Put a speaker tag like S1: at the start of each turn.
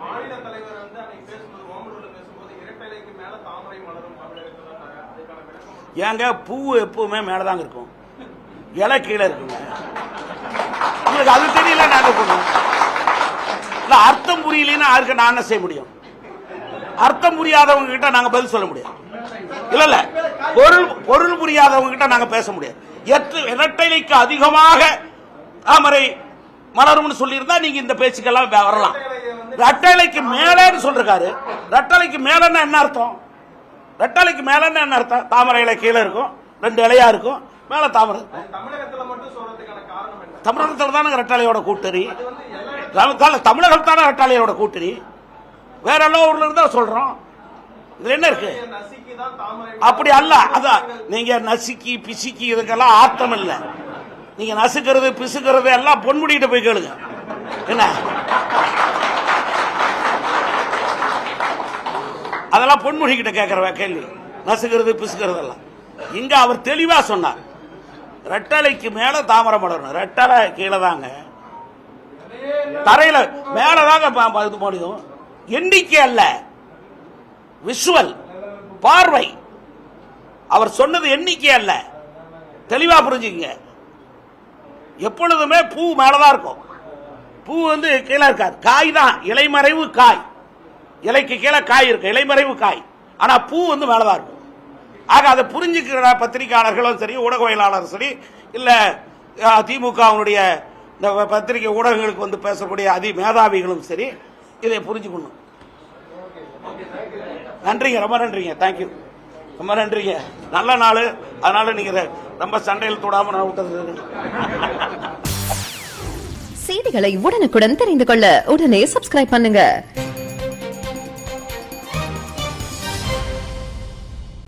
S1: மாநில தலைவர் வந்து அன்னைக்கு பேசும்போது ஓமலூர்ல பேசும்போது இரட்டைலைக்கு மேல தாமரை மலரும் அதுக்கான விளக்கம்
S2: ஏங்க பூ எப்பவுமே மேலதாங்க இருக்கும், இலை கீழே இருக்குங்க. உங்களுக்கு அது தெரியல, நாங்க பண்ணுவோம். இல்ல அர்த்தம் புரியலன்னா யாருக்கு நான் என்ன செய்ய முடியும்? அர்த்தம் புரியாதவங்க கிட்ட நாங்க பதில் சொல்ல முடியாது. இல்ல இல்ல பொருள் புரியாதவங்க கிட்ட நாங்க பேச முடியாது. இரட்டைலைக்கு அதிகமாக தாமரை மலரும்னு சொல்லி இருந்தா நீங்க இந்த பேச்சுக்கெல்லாம் வரலாம். ரெட்டலைக்கு மேலன்னு சொல்றாரு. ரெட்டலைக்கு மேலன்னா என்ன அர்த்தம்? ரெட்டலைக்கு மேலன்னா என்ன அர்த்தம்? தாமரை இலை கீழே இருக்கும், 2 இலையா இருக்கும், மேல தாமரை.
S1: தமிழகத்துல மட்டும் சொல்றதுக்கான காரணம் என்ன?
S2: தமிழகத்துல தானே ரெட்டலையோட கூட்டணி. தமிழகத்தான ரெட்டலையோட கூட்டணி. வேற எல்லா ஊர்ல இருந்தா சொல்றோம். இதுல என்ன இருக்கு? அப்படி அல்ல. அதான் நீங்க நசுக்கி பிசுக்கி இதுக்கெல்லாம் ஆத்தம் இல்ல. நீங்க நசுக்கிறது பிசுக்கிறது எல்லாம் பொன்முடிகிட்ட போய் கேளுங்க. என்ன அதெல்லாம் பொன்முடி கிட்ட கேட்கிற கேள்வி. நசுக்கிறது பிசுக்கிறது எல்லாம் இங்க அவர் தெளிவா சொன்னார். ரெட்டலைக்கு மேல தாமரை மலரணும். ரெட்டலை கீழே தாங்க, தரையில மேலதாங்க இது முடியும். எண்ணிக்கை அல்ல, விஷுவல், பார்வை. அவர் சொன்னது எண்ணிக்கை அல்ல. தெளிவா புரிஞ்சுக்கங்க. எப்பொழுதுமே பூ மேலதான் இருக்கும். பூ வந்து கீழே இருக்காது. காய் தான் இலைமறைவு காய். இலைக்கு கீழே காய் இருக்கு, இலைமறைவு காய். ஆனா பூ வந்து மேலதான் இருக்கும். ஆக அதை புரிஞ்சுக்கிற பத்திரிகையாளர்களும் சரி, ஊடகவியலாளரும் சரி, இல்ல திமுக இந்த பத்திரிகை ஊடகங்களுக்கு வந்து பேசக்கூடிய மேதாவிகளும் சரி, இதை புரிஞ்சுக்கணும். நன்றிங்க, ரொம்ப நன்றிங்க, தேங்க்யூ, ரொம்ப நன்றிங்க. நல்ல நாள், அதனால நீங்க ரொம்ப சண்டையில் தொடாம நான் விட்டது.
S3: செய்திகளை உடனுக்குடன் தெரிந்து கொள்ள உடனே சப்ஸ்கிரைப் பண்ணுங்க.